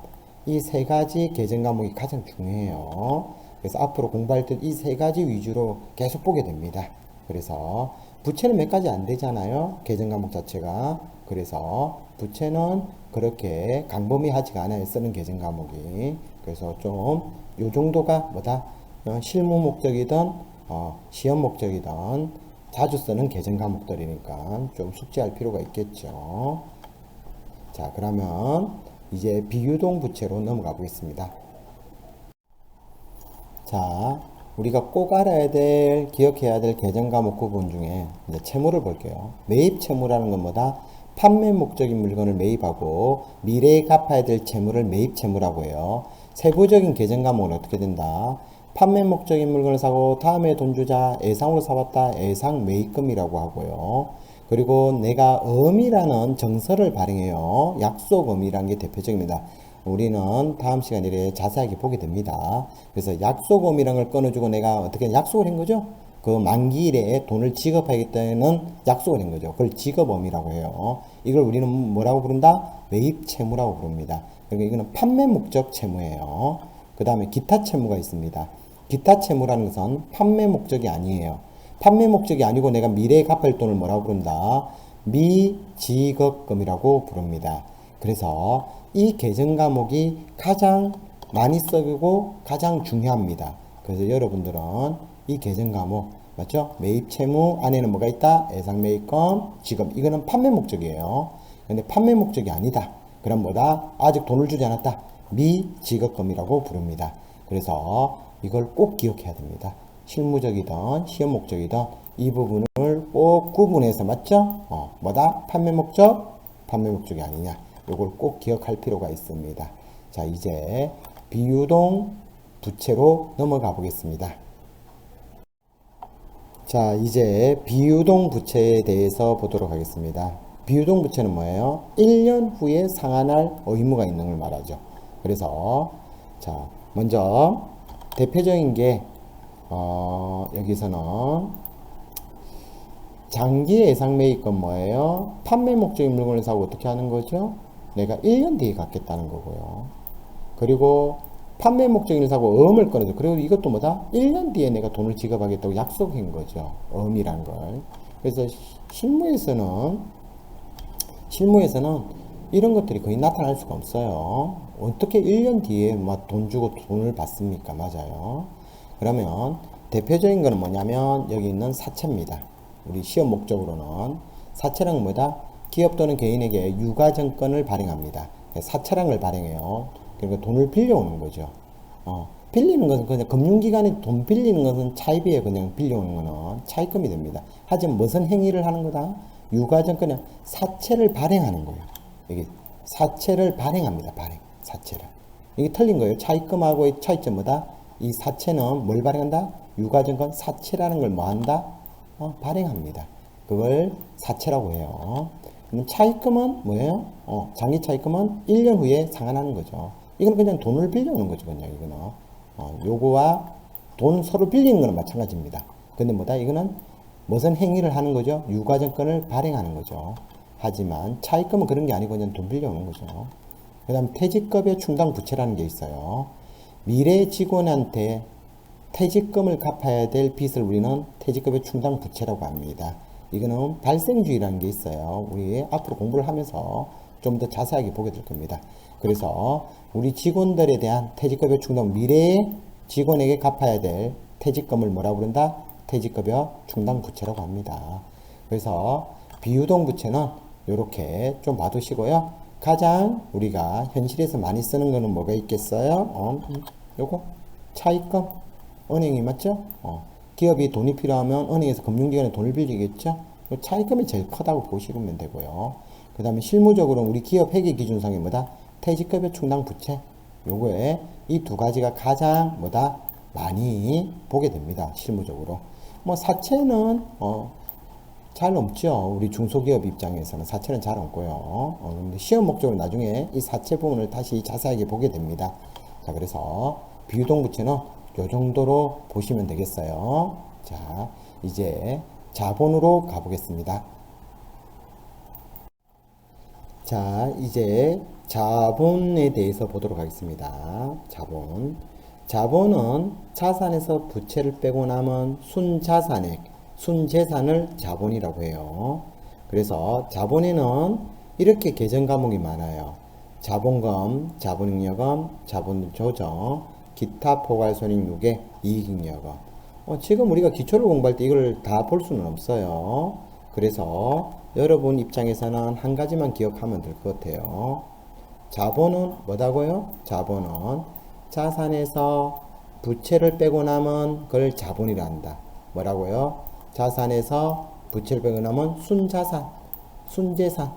이 세 가지 계정 과목이 가장 중요해요. 그래서 앞으로 공부할 때 이 세 가지 위주로 계속 보게 됩니다. 그래서 부채는 몇 가지 안 되잖아요. 계정 과목 자체가. 그래서 부채는 그렇게 광범위하지가 않아요. 쓰는 계정 과목이. 그래서 좀 요 정도가 뭐다? 실무 목적이든 시험 목적이든 자주 쓰는 계정 과목들이니까 좀 숙지할 필요가 있겠죠. 자, 그러면 이제 비유동 부채로 넘어가 보겠습니다. 자, 우리가 꼭 알아야 될, 기억해야 될 계정 과목 구분 중에 이제 채무를 볼게요. 매입 채무라는 건 뭐다? 판매 목적인 물건을 매입하고 미래에 갚아야 될 채무를 매입 채무라고 해요. 세부적인 계정 과목은 어떻게 된다? 판매 목적인 물건을 사고 다음에 돈 주자 예상으로 사봤다 예상 매입금이라고 하고요. 그리고 내가 음이라는 정서를 발행해요. 약속음이라는 게 대표적입니다. 우리는 다음 시간에 자세하게 보게 됩니다. 그래서 약속음이라는 걸 끊어주고 내가 어떻게 약속을 한 거죠? 그 만기일에 돈을 지급하겠다는 약속을 한 거죠. 그걸 지급음이라고 해요. 이걸 우리는 뭐라고 부른다? 매입 채무라고 부릅니다. 그러니까 이거는 판매 목적 채무예요. 그 다음에 기타 채무가 있습니다. 기타 채무라는 것은 판매 목적이 아니에요. 판매 목적이 아니고 내가 미래에 갚을 돈을 뭐라고 부른다? 미지급금이라고 부릅니다. 그래서 이 계정 과목이 가장 많이 쓰고 가장 중요합니다. 그래서 여러분들은 이 계정 과목 맞죠? 매입 채무 안에는 뭐가 있다? 예상 매입금, 지급. 이거는 판매 목적이에요. 근데 판매 목적이 아니다. 그럼 뭐다? 아직 돈을 주지 않았다. 미지급금이라고 부릅니다. 그래서 이걸 꼭 기억해야 됩니다. 실무적이든 시험 목적이든 이 부분을 꼭 구분해서 맞죠? 뭐다? 판매 목적, 판매 목적이 아니냐. 이걸 꼭 기억할 필요가 있습니다. 자, 이제 비유동 부채로 넘어가 보겠습니다. 자, 이제 비유동 부채에 대해서 보도록 하겠습니다. 비유동 부채는 뭐예요? 1년 후에 상환할 의무가 있는 걸 말하죠. 그래서 자, 먼저 대표적인 게 여기서는 장기 예상 매입금 뭐예요? 판매 목적인 물건을 사고 어떻게 하는 거죠? 내가 1년 뒤에 갚겠다는 거고요. 그리고 판매 목적을 사고 음을 끊어줘. 그리고 이것도 뭐다? 1년 뒤에 내가 돈을 지급하겠다고 약속한 거죠. 음이란 걸. 그래서 실무에서는 이런 것들이 거의 나타날 수가 없어요. 어떻게 1년 뒤에 막 돈 주고 돈을 받습니까? 맞아요. 그러면 대표적인 거는 뭐냐면 여기 있는 사채입니다. 우리 시험 목적으로는 사채란 뭐다? 기업 또는 개인에게 유가증권을 발행합니다. 사채란 걸 발행해요. 그러니까 돈을 빌려오는 거죠. 빌리는 것은 그냥 금융기관에 돈 빌리는 것은 차입이에요. 그냥 빌려오는 거는 차입금이 됩니다. 하지만 무슨 행위를 하는 거다? 유가증권은 사채를 발행하는 거예요. 여기 사채를 발행합니다. 사채를. 이게 틀린 거예요. 차입금하고의 차이점 뭐다? 이 사채는 뭘 발행한다? 유가증권 사채라는 걸 뭐 한다? 발행합니다. 그걸 사채라고 해요. 그럼 차입금은 뭐예요? 장기 차입금은 1년 후에 상환하는 거죠. 이건 그냥 돈을 빌려오는 거죠. 그냥 이거는. 요거와 돈 서로 빌리는 거는 마찬가지입니다. 근데 뭐다? 이거는 무슨 행위를 하는 거죠? 유가증권을 발행하는 거죠. 하지만 차입금은 그런 게 아니고 그냥 돈 빌려오는 거죠. 그 다음 퇴직급여 충당 부채라는 게 있어요. 미래 직원한테 퇴직금을 갚아야 될 빚을 우리는 퇴직급여 충당 부채라고 합니다. 이거는 발생주의라는 게 있어요. 우리 앞으로 공부를 하면서 좀 더 자세하게 보게 될 겁니다. 그래서 우리 직원들에 대한 퇴직급여 충당, 미래의 직원에게 갚아야 될 퇴직금을 뭐라고 부른다? 퇴직급여 충당 부채라고 합니다. 그래서 비유동 부채는 이렇게 좀 봐두시고요. 가장 우리가 현실에서 많이 쓰는 거는 뭐가 있겠어요? 요거 차입금, 은행이 맞죠? 기업이 돈이 필요하면 은행에서 금융기관에 돈을 빌리겠죠? 차입금이 제일 크다고 보시면 되고요. 그 다음에 실무적으로 우리 기업 회계 기준상이 뭐다? 퇴직급여 충당 부채. 요거에 이 두 가지가 가장 뭐다? 많이 보게 됩니다. 실무적으로. 뭐 사채는 잘 없죠. 우리 중소기업 입장에서는 사채는 잘 없고요. 근데 시험 목적으로 나중에 이 사채 부분을 다시 자세하게 보게 됩니다. 자, 그래서 비유동 부채는 요 정도로 보시면 되겠어요. 자, 이제 자본으로 가보겠습니다. 자, 이제 자본에 대해서 보도록 하겠습니다. 자본은 자산에서 부채를 빼고 남은 순자산액, 순재산을 자본이라고 해요. 그래서 자본에는 이렇게 계정 과목이 많아요. 자본금, 자본잉여금, 자본조정, 기타 포괄손익유계, 이익잉여금. 지금 우리가 기초를 공부할 때 이걸 다 볼 수는 없어요. 그래서 여러분 입장에서는 한 가지만 기억하면 될 것 같아요. 자본은 뭐다고요? 자본은 자산에서 부채를 빼고 나면 그걸 자본이라 한다. 뭐라고요? 자산에서 부채를 빼고 나면 순자산, 순재산,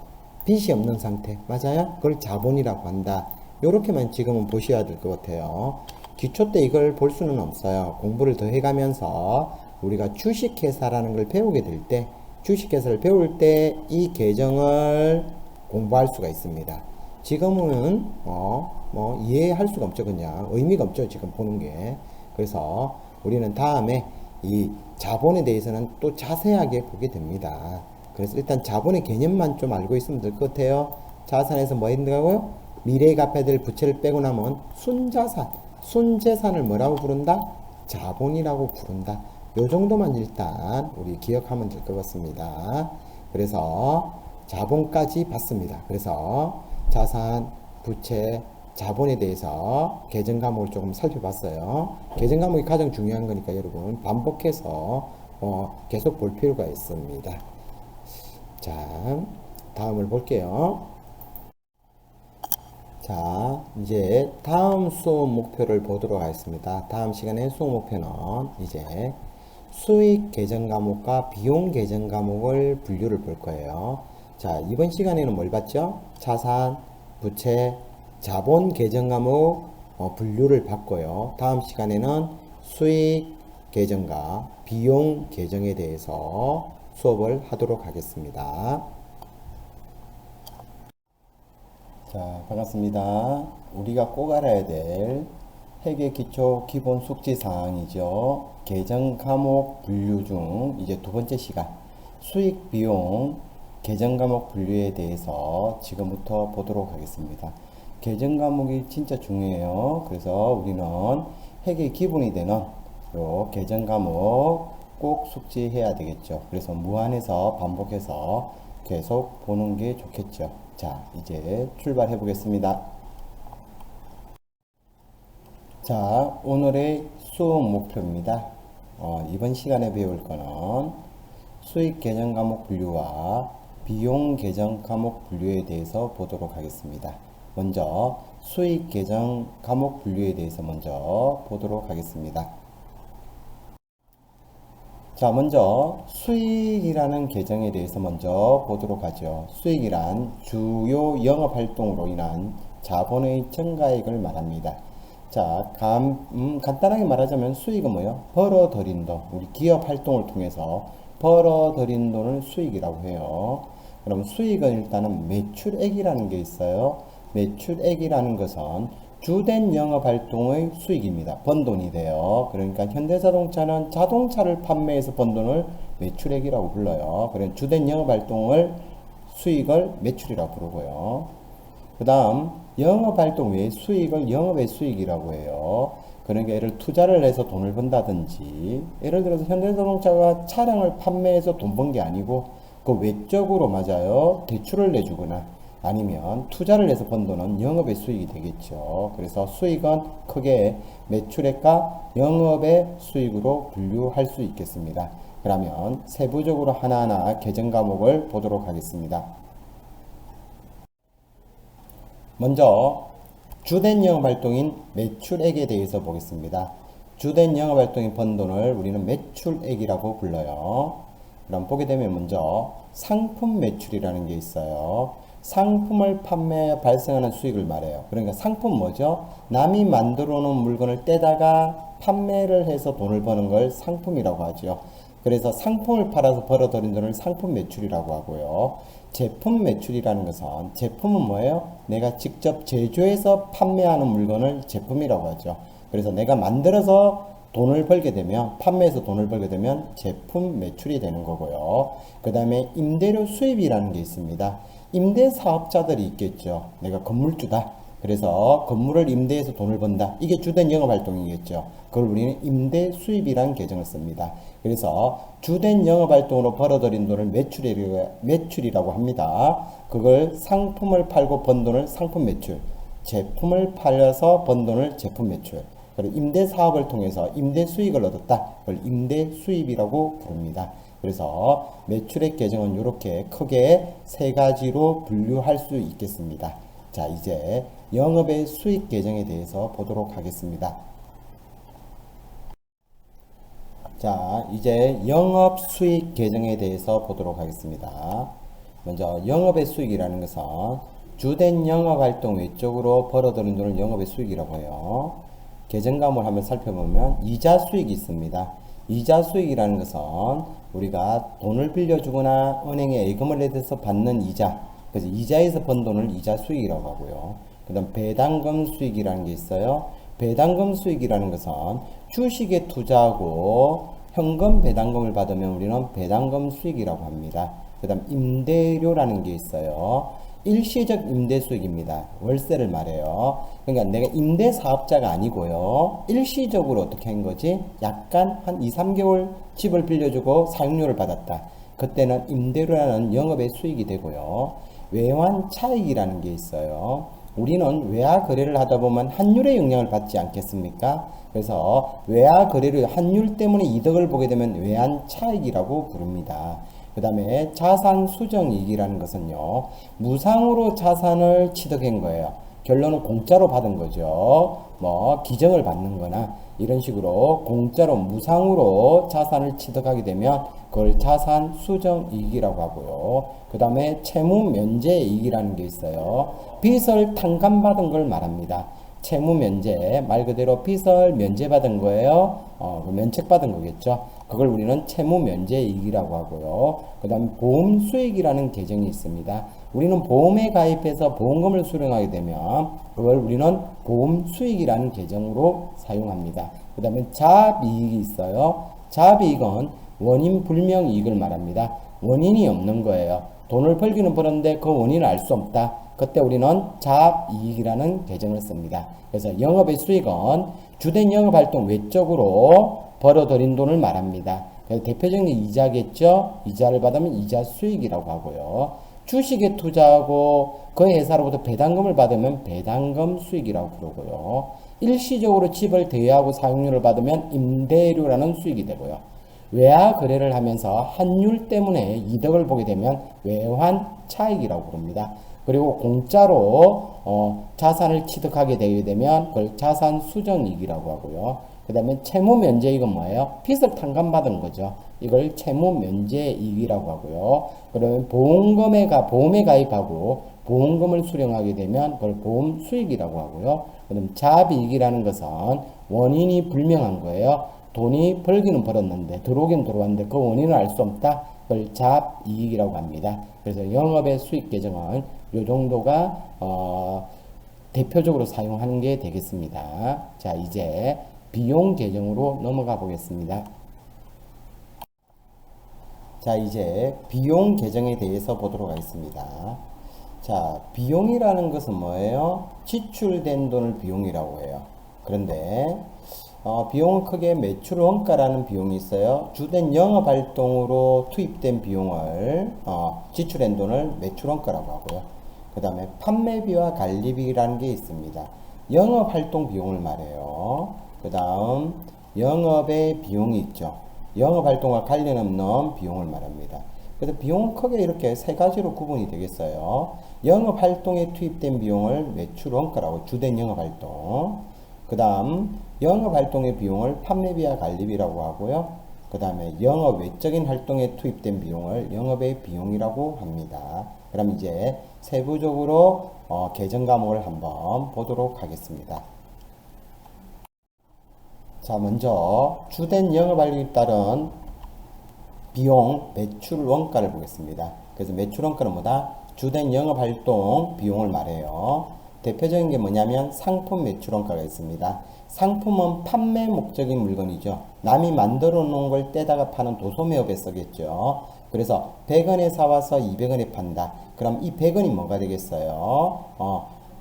빚이 없는 상태. 맞아요? 그걸 자본이라고 한다. 요렇게만 지금은 보셔야 될 것 같아요. 기초 때 이걸 볼 수는 없어요. 공부를 더 해가면서 우리가 주식회사라는 걸 배우게 될 때, 주식회사를 배울 때 이 계정을 공부할 수가 있습니다. 지금은 이해할 수가 없죠. 그냥 의미가 없죠. 지금 보는 게. 그래서 우리는 다음에 이 자본에 대해서는 또 자세하게 보게 됩니다. 그래서 일단 자본의 개념만 좀 알고 있으면 될 것 같아요. 자산에서 뭐 했는가고요? 미래에 갚아야 될 부채를 빼고 나면 순자산, 순재산을 뭐라고 부른다? 자본이라고 부른다. 요 정도만 일단 우리 기억하면 될 것 같습니다. 그래서 자본까지 봤습니다. 그래서 자산, 부채, 자본에 대해서 계정 과목을 조금 살펴봤어요. 계정 과목이 가장 중요한 거니까 여러분 반복해서 계속 볼 필요가 있습니다. 자, 다음을 볼게요. 자, 이제 다음 수업 목표를 보도록 하겠습니다. 다음 시간에 수업 목표는 이제 수익 계정 과목과 비용 계정 과목을 분류를 볼 거예요. 자, 이번 시간에는 뭘 봤죠? 자산, 부채, 자본 계정 과목 분류를 봤고요. 다음 시간에는 수익 계정과 비용 계정에 대해서 수업을 하도록 하겠습니다. 자, 반갑습니다. 우리가 꼭 알아야 될 회계 기초 기본 숙지 사항이죠. 계정 과목 분류 중 이제 두 번째 시간 수익 비용 계정 과목 분류에 대해서 지금부터 보도록 하겠습니다. 계정 과목이 진짜 중요해요. 그래서 우리는 회계 기본이 되는 요 계정 과목 꼭 숙지해야 되겠죠. 그래서 무한해서 반복해서 계속 보는 게 좋겠죠. 자, 이제 출발해 보겠습니다. 자, 오늘의 수업 목표입니다. 이번 시간에 배울 거는 수익 계정 과목 분류와 비용 계정 과목 분류에 대해서 보도록 하겠습니다. 먼저 수익 계정 과목 분류에 대해서 먼저 보도록 하겠습니다. 자, 먼저 수익이라는 계정에 대해서 먼저 보도록 하죠. 수익이란 주요 영업활동으로 인한 자본의 증가액을 말합니다. 자, 간단하게 말하자면 수익은 뭐예요? 벌어들인 돈, 우리 기업 활동을 통해서 벌어들인 돈을 수익이라고 해요. 그럼 수익은 일단은 매출액이라는 게 있어요. 매출액이라는 것은 주된 영업활동의 수익입니다. 번 돈이 돼요. 그러니까 현대자동차는 자동차를 판매해서 번 돈을 매출액이라고 불러요. 그런 주된 영업활동을 수익을 매출이라고 부르고요. 그 다음 영업활동 외의 수익을 영업의 수익이라고 해요. 그러니까 예를 투자를 해서 돈을 번다든지, 예를 들어서 현대자동차가 차량을 판매해서 돈 번 게 아니고 그 외적으로 맞아요. 대출을 내주거나 아니면 투자를 해서 번 돈은 영업의 수익이 되겠죠. 그래서 수익은 크게 매출액과 영업의 수익으로 분류할 수 있겠습니다. 그러면 세부적으로 하나하나 계정 과목을 보도록 하겠습니다. 먼저 주된 영업활동인 매출액에 대해서 보겠습니다. 주된 영업활동인 번 돈을 우리는 매출액이라고 불러요. 그럼 보게 되면 먼저 상품 매출이라는 게 있어요. 상품을 판매해 발생하는 수익을 말해요. 그러니까 상품 뭐죠? 남이 만들어 놓은 물건을 떼다가 판매를 해서 돈을 버는 걸 상품이라고 하죠. 그래서 상품을 팔아서 벌어들인 돈을 상품 매출이라고 하고요. 제품 매출이라는 것은 제품은 뭐예요? 내가 직접 제조해서 판매하는 물건을 제품이라고 하죠. 그래서 내가 만들어서 돈을 벌게 되면, 판매해서 돈을 벌게 되면 제품 매출이 되는 거고요. 그 다음에 임대료 수입이라는 게 있습니다. 임대 사업자들이 있겠죠. 내가 건물주다. 그래서 건물을 임대해서 돈을 번다. 이게 주된 영업활동이겠죠. 그걸 우리는 임대 수입이라는 계정을 씁니다. 그래서 주된 영업활동으로 벌어들인 돈을 매출이라고 합니다. 그걸 상품을 팔고 번 돈을 상품 매출, 제품을 팔려서 번 돈을 제품 매출, 그리고 임대 사업을 통해서 임대 수익을 얻었다. 그걸 임대 수입이라고 부릅니다. 그래서 매출액 계정은 이렇게 크게 세 가지로 분류할 수 있겠습니다. 자, 이제 영업의 수익 계정에 대해서 보도록 하겠습니다. 자, 이제 영업 수익 계정에 대해서 보도록 하겠습니다. 먼저 영업의 수익이라는 것은 주된 영업 활동 외적으로 벌어들인 돈을 영업의 수익이라고 해요. 계정감을 한번 살펴보면 이자 수익이 있습니다. 이자 수익이라는 것은 우리가 돈을 빌려주거나 은행에 예금을 내서 받는 이자, 그래서 이자에서 번 돈을 이자 수익이라고 하고요. 그 다음 배당금 수익이라는 게 있어요. 배당금 수익이라는 것은 주식에 투자하고 현금 배당금을 받으면 우리는 배당금 수익이라고 합니다. 그 다음 임대료라는 게 있어요. 일시적 임대 수익입니다. 월세를 말해요. 그러니까 내가 임대 사업자가 아니고요. 일시적으로 어떻게 한 거지? 약간 한 2, 3개월 집을 빌려주고 사용료를 받았다. 그때는 임대료라는 영업의 수익이 되고요. 외환 차익이라는 게 있어요. 우리는 외화 거래를 하다 보면 환율의 영향을 받지 않겠습니까? 그래서 외화 거래를 환율 때문에 이득을 보게 되면 외환 차익이라고 부릅니다. 그 다음에 자산 수정이익이라는 것은요, 무상으로 자산을 취득한 거예요. 결론은 공짜로 받은 거죠. 뭐 기증을 받는 거나 이런 식으로 공짜로 무상으로 자산을 취득하게 되면 그걸 자산 수정 이익이라고 하고요. 그 다음에 채무 면제 이익이라는 게 있어요. 빚을 탕감받은 걸 말합니다. 채무 면제, 말 그대로 빚을 면제받은 거예요. 면책받은 거겠죠. 그걸 우리는 채무 면제 이익이라고 하고요. 그 다음에 보험 수익이라는 계정이 있습니다. 우리는 보험에 가입해서 보험금을 수령하게 되면 그걸 우리는 보험 수익이라는 계정으로 사용합니다. 그 다음에 자업이익이 있어요. 자업이익은 원인 불명 이익을 말합니다. 원인이 없는 거예요. 돈을 벌기는 버는데 그 원인을 알 수 없다. 그때 우리는 자업이익이라는 계정을 씁니다. 그래서 영업의 수익은 주된 영업활동 외적으로 벌어들인 돈을 말합니다. 그래서 대표적인 이자겠죠. 이자를 받으면 이자 수익이라고 하고요. 주식에 투자하고 그 회사로부터 배당금을 받으면 배당금 수익이라고 부르고요. 일시적으로 집을 대여하고 사용료를 받으면 임대료라는 수익이 되고요. 외화 거래를 하면서 환율 때문에 이득을 보게 되면 외환 차익이라고 부릅니다. 그리고 공짜로 자산을 취득하게 되게 되면 그걸 자산 수정이익이라고 하고요. 그 다음에 채무 면제이익은 뭐예요? 빚을 탕감받은 거죠. 이걸 채무 면제이익이라고 하고요. 그러면 보험에 가입하고 보험금을 수령하게 되면 그걸 보험 수익이라고 하고요. 그다음 자업이익이라는 것은 원인이 불명한 거예요. 돈이 벌기는 벌었는데 들어오긴 들어왔는데 그 원인을 알 수 없다. 그걸 자업이익이라고 합니다. 그래서 영업의 수익 계정은 이 정도가 대표적으로 사용하는 게 되겠습니다. 자, 이제 비용 계정으로 넘어가 보겠습니다. 자, 이제 비용 계정에 대해서 보도록 하겠습니다. 자, 비용이라는 것은 뭐예요? 지출된 돈을 비용이라고 해요. 그런데 비용은 크게 매출 원가라는 비용이 있어요. 주된 영업 활동으로 투입된 비용을 지출한 돈을 매출 원가라고 하고요. 그 다음에 판매비와 관리비라는 게 있습니다. 영업 활동 비용을 말해요. 그 다음 영업의 비용이 있죠. 영업 활동과 관련 없는 비용을 말합니다. 그래서 비용은 크게 이렇게 세 가지로 구분이 되겠어요. 영업 활동에 투입된 비용을 매출 원가라고, 주된 영업 활동. 그 다음 영업 활동의 비용을 판매비와 관리비라고 하고요. 그 다음에 영업 외적인 활동에 투입된 비용을 영업의 비용이라고 합니다. 그럼 이제 세부적으로 계정 과목을 한번 보도록 하겠습니다. 자, 먼저 주된 영업 활동에 따른 비용 매출 원가를 보겠습니다. 그래서 매출 원가는 뭐다? 주된 영업 활동 비용을 말해요. 대표적인 게 뭐냐면 상품 매출 원가가 있습니다. 상품은 판매 목적인 물건이죠. 남이 만들어 놓은 걸 떼다가 파는 도소매업에 쓰겠죠. 그래서 100원에 사와서 200원에 판다. 그럼 이 100원이 뭐가 되겠어요?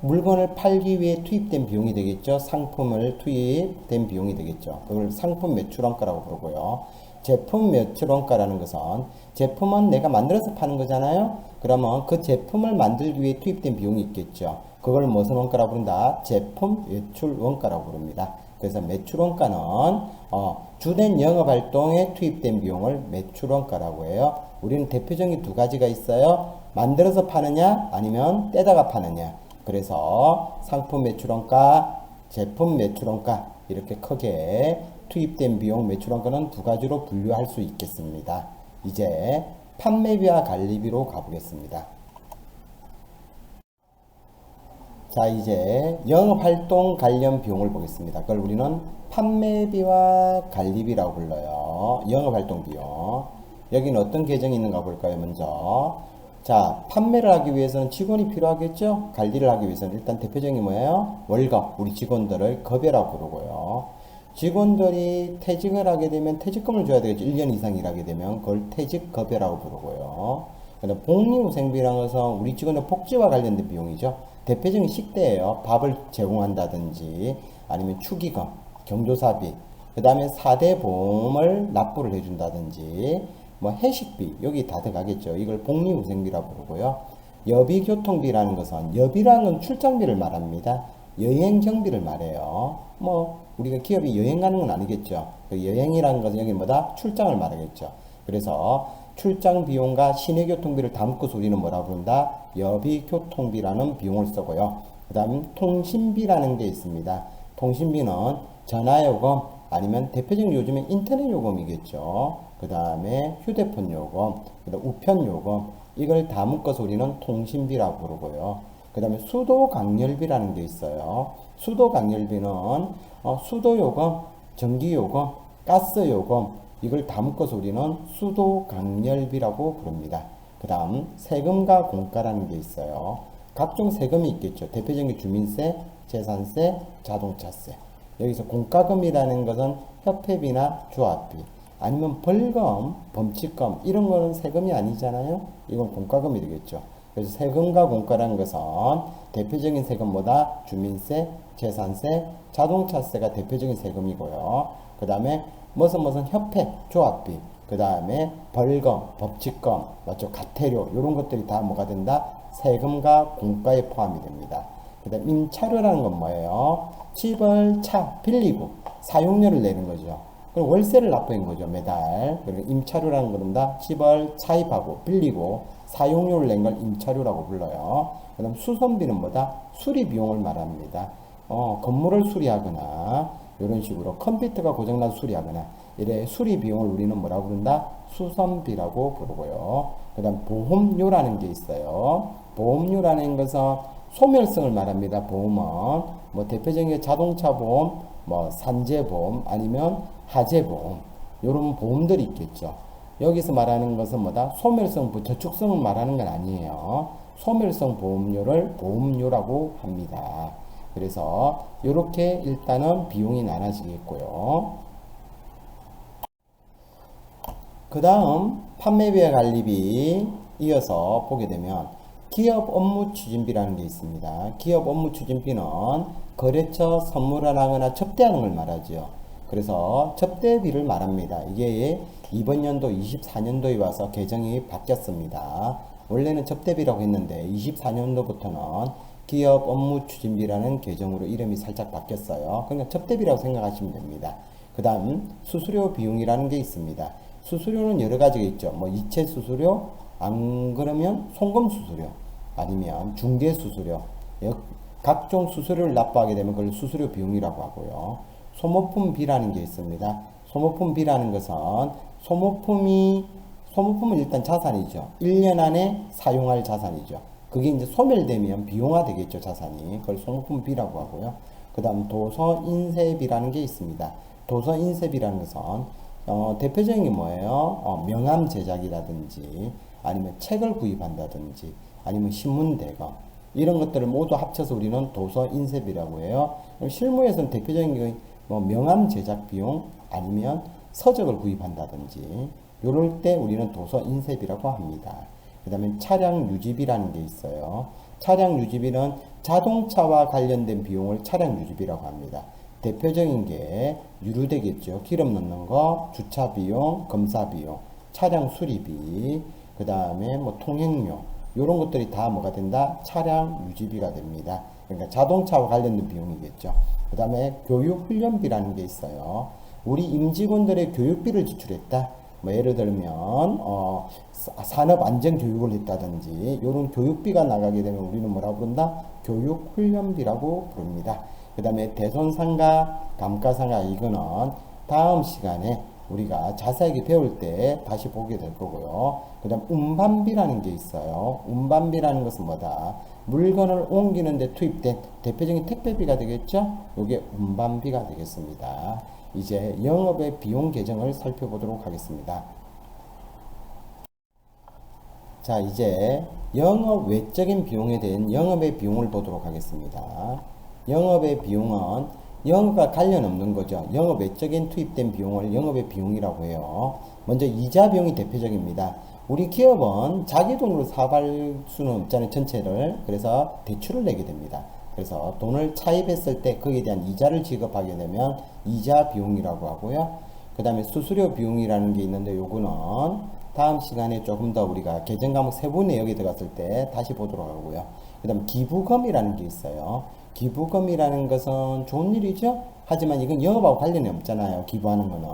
물건을 팔기 위해 투입된 비용이 되겠죠. 상품을 투입된 비용이 되겠죠. 그걸 상품 매출 원가라고 부르고요. 제품 매출 원가라는 것은 제품은 내가 만들어서 파는 거잖아요. 그러면 그 제품을 만들기 위해 투입된 비용이 있겠죠. 그걸 무슨 원가라고 부른다? 제품 매출 원가라고 부릅니다. 그래서 매출 원가는 주된 영업 활동에 투입된 비용을 매출 원가라고 해요. 우리는 대표적인 두 가지가 있어요. 만들어서 파느냐 아니면 떼다가 파느냐. 그래서 상품 매출 원가, 제품 매출원가 이렇게 크게 투입된 비용 매출원가는 두 가지로 분류할 수 있겠습니다. 이제 판매비와 관리비로 가보겠습니다. 자, 이제 영업활동 관련 비용을 보겠습니다. 그걸 우리는 판매비와 관리비라고 불러요. 영업활동 비용. 여기는 어떤 계정이 있는가 볼까요? 먼저 자, 판매를 하기 위해서는 직원이 필요하겠죠? 관리를 하기 위해서는 일단 대표적인 게 뭐예요? 월급, 우리 직원들을 급여라고 부르고요. 직원들이 퇴직을 하게 되면 퇴직금을 줘야 되겠죠. 1년 이상 일하게 되면 그걸 퇴직급여라고 부르고요. 그다음 복리후생비라는 것은 우리 직원의 복지와 관련된 비용이죠. 대표적인 식대예요. 밥을 제공한다든지 아니면 축의금, 경조사비, 그 다음에 4대 보험을 납부를 해준다든지 뭐 해식비 여기 다 들어가겠죠. 이걸 복리후생비라고 부르고요. 여비교통비라는 것은 여비라는 건 출장비를 말합니다. 여행 경비를 말해요. 뭐 우리가 기업이 여행 가는 건 아니겠죠. 그 여행이라는 것은 여기 뭐다? 출장을 말하겠죠. 그래서 출장 비용과 시내 교통비를 다 묶어서 우리는 뭐라고 부른다? 여비교통비라는 비용을 쓰고요. 그 다음 통신비라는 게 있습니다. 통신비는 전화요금 아니면 대표적인 요즘에 인터넷 요금이겠죠. 그 다음에 휴대폰 요금, 그 다음 우편 요금 이걸 다 묶어서 우리는 통신비라고 부르고요. 그 다음에 수도강열비라는 게 있어요. 수도강열비는 수도요금, 전기요금, 가스요금 이걸 다 묶어서 우리는 수도강열비라고 부릅니다. 그 다음 세금과 공가라는 게 있어요. 각종 세금이 있겠죠. 대표적인 게 주민세, 재산세, 자동차세. 여기서 공과금이라는 것은 협회비나 조합비 아니면 벌금, 범칙금 이런 거는 세금이 아니잖아요. 이건 공과금이 되겠죠. 그래서 세금과 공과라는 것은 대표적인 세금보다 주민세, 재산세, 자동차세가 대표적인 세금이고요. 그 다음에 무슨 협회, 조합비, 그 다음에 벌금, 법칙금, 맞죠? 가태료 이런 것들이 다 뭐가 된다? 세금과 공과에 포함이 됩니다. 그 다음 임차료라는 건 뭐예요? 집을 빌리고 사용료를 내는 거죠. 그럼 월세를 납부한 거죠, 매달. 그리고 임차료라는 것은 다 집을 차입하고 빌리고 사용료를 낸 걸 임차료라고 불러요. 그 다음 수선비는 뭐다? 수리 비용을 말합니다. 건물을 수리하거나 이런 식으로 컴퓨터가 고장나서 수리하거나 이래 수리 비용을 우리는 뭐라고 부른다? 수선비라고 부르고요. 그 다음 보험료라는 게 있어요. 보험료라는 것은 소멸성을 말합니다. 보험은 뭐 대표적인 게 자동차 보험, 뭐 산재보험 아니면 하재보험 이런 보험들이 있겠죠. 여기서 말하는 것은 뭐다? 소멸성, 저축성을 말하는 건 아니에요. 소멸성 보험료를 보험료라고 합니다. 그래서 이렇게 일단은 비용이 나눠지겠고요. 그 다음 판매비와 관리비 이어서 보게 되면 기업 업무 추진비라는 게 있습니다. 기업 업무 추진비는 거래처 선물을 하거나 접대하는 걸 말하죠. 그래서 접대비를 말합니다. 이게 이번 연도 24년도에 와서 개정이 바뀌었습니다. 원래는 접대비라고 했는데 24년도부터는 기업 업무 추진비라는 개정으로 이름이 살짝 바뀌었어요. 그러니까 접대비라고 생각하시면 됩니다. 그 다음 수수료 비용이라는 게 있습니다. 수수료는 여러 가지가 있죠. 뭐 이체 수수료, 안 그러면 송금 수수료, 아니면 중개 수수료, 각종 수수료를 납부하게 되면 그걸 수수료 비용이라고 하고요. 소모품비라는 게 있습니다. 소모품비라는 것은 소모품은 일단 자산이죠. 1년 안에 사용할 자산이죠. 그게 이제 소멸되면 비용화 되겠죠, 자산이. 그걸 소모품비라고 하고요. 그 다음 도서인쇄비라는 게 있습니다. 도서인쇄비라는 것은 대표적인 게 뭐예요? 명함 제작이라든지 아니면 책을 구입한다든지 아니면 신문 대금 이런 것들을 모두 합쳐서 우리는 도서인쇄비라고 해요. 실무에서는 대표적인 게 뭐 명함 제작 비용 아니면 서적을 구입한다든지 이럴 때 우리는 도서인쇄비라고 합니다. 그 다음에 차량 유지비라는 게 있어요. 차량 유지비는 자동차와 관련된 비용을 차량 유지비라고 합니다. 대표적인 게 유류되겠죠. 기름 넣는 거, 주차 비용, 검사 비용, 차량 수리비, 그 다음에 뭐 통행료 이런 것들이 다 뭐가 된다? 차량 유지비가 됩니다. 그러니까 자동차와 관련된 비용이겠죠. 그 다음에 교육훈련비라는 게 있어요. 우리 임직원들의 교육비를 지출했다. 뭐 예를 들면 산업안전교육을 했다든지 이런 교육비가 나가게 되면 우리는 뭐라고 부른다? 교육훈련비라고 부릅니다. 그 다음에 대손상가, 감가상가 이거는 다음 시간에 우리가 자세하게 배울 때 다시 보게 될 거고요. 그 다음 운반비라는 게 있어요. 운반비라는 것은 뭐다? 물건을 옮기는데 투입된 대표적인 택배비가 되겠죠? 이게 운반비가 되겠습니다. 이제 영업의 비용 계정을 살펴보도록 하겠습니다. 자, 이제 영업 외적인 비용에 대한 영업의 비용을 보도록 하겠습니다. 영업의 비용은 영업과 관련 없는 거죠. 영업 외적인 투입된 비용을 영업의 비용이라고 해요. 먼저 이자 비용이 대표적입니다. 우리 기업은 자기 돈으로 사갈 수는 없잖아요. 전체를. 그래서 대출을 내게 됩니다. 그래서 돈을 차입했을 때 거기에 대한 이자를 지급하게 되면 이자 비용이라고 하고요. 그 다음에 수수료 비용이라는 게 있는데 요거는 다음 시간에 조금 더 우리가 계정 과목 세부 내역에 들어갔을 때 다시 보도록 하고요. 그 다음 기부금이라는 게 있어요. 기부금이라는 것은 좋은 일이죠. 하지만 이건 영업하고 관련이 없잖아요. 기부하는 거는.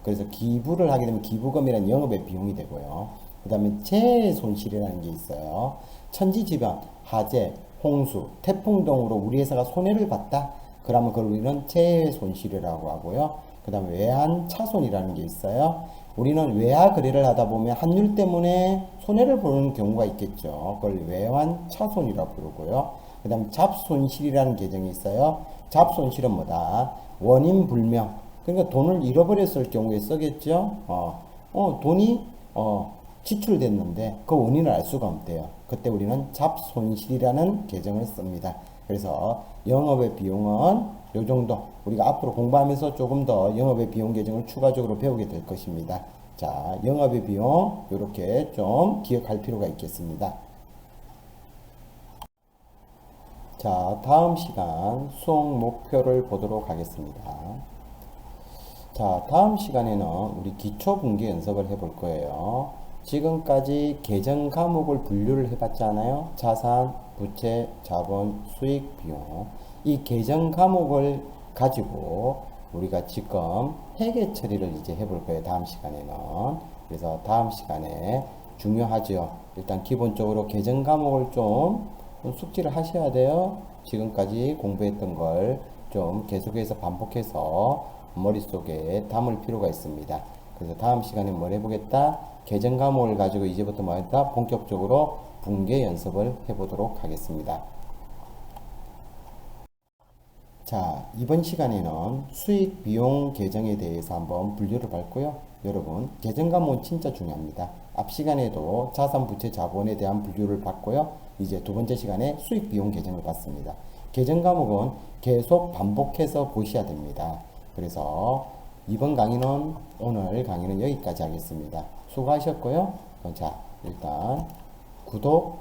그래서 기부를 하게 되면 기부금이라는 영업의 비용이 되고요. 그 다음에 재해 손실이라는 게 있어요. 천지지변, 화재, 홍수, 태풍 등으로 우리 회사가 손해를 봤다. 그러면 그걸 우리는 재해 손실이라고 하고요. 그 다음에 외환 차손이라는 게 있어요. 우리는 외화 거래를 하다 보면 환율 때문에 손해를 보는 경우가 있겠죠. 그걸 외환 차손이라고 부르고요. 그 다음 잡손실이라는 계정이 있어요. 잡손실은 뭐다? 원인 불명. 그러니까 돈을 잃어버렸을 경우에 쓰겠죠. 돈이 지출됐는데 그 원인을 알 수가 없대요. 그때 우리는 잡손실이라는 계정을 씁니다. 그래서 영업의 비용은 요 정도 우리가 앞으로 공부하면서 조금 더 영업의 비용 계정을 추가적으로 배우게 될 것입니다. 자, 영업의 비용 이렇게 좀 기억할 필요가 있겠습니다. 자, 다음 시간 수업 목표를 보도록 하겠습니다. 자, 다음 시간에는 우리 기초 분기 연습을 해볼 거예요. 지금까지 계정 과목을 분류를 해봤잖아요. 자산, 부채, 자본, 수익, 비용. 이 계정 과목을 가지고 우리가 지금 회계 처리를 이제 해볼 거예요. 다음 시간에는. 그래서 다음 시간에 중요하죠. 일단 기본적으로 계정 과목을 좀 숙지를 하셔야 돼요. 지금까지 공부했던 걸 좀 계속해서 반복해서 머릿속에 담을 필요가 있습니다. 그래서 다음 시간에 뭘 해보겠다? 계정 과목을 가지고 이제부터 뭐 했다? 본격적으로 분계 연습을 해보도록 하겠습니다. 자, 이번 시간에는 수익 비용 계정에 대해서 한번 분류를 밟고요. 여러분, 계정 과목은 진짜 중요합니다. 앞 시간에도 자산, 부채, 자본에 대한 분류를 봤고요. 이제 두 번째 시간에 수익 비용 계정을 봤습니다. 계정 과목은 계속 반복해서 보셔야 됩니다. 그래서 이번 강의는 오늘 강의는 여기까지 하겠습니다. 수고하셨고요. 자, 일단 구독,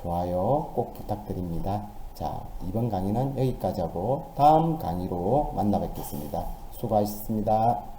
좋아요 꼭 부탁드립니다. 자, 이번 강의는 여기까지 하고 다음 강의로 만나 뵙겠습니다. 수고하셨습니다.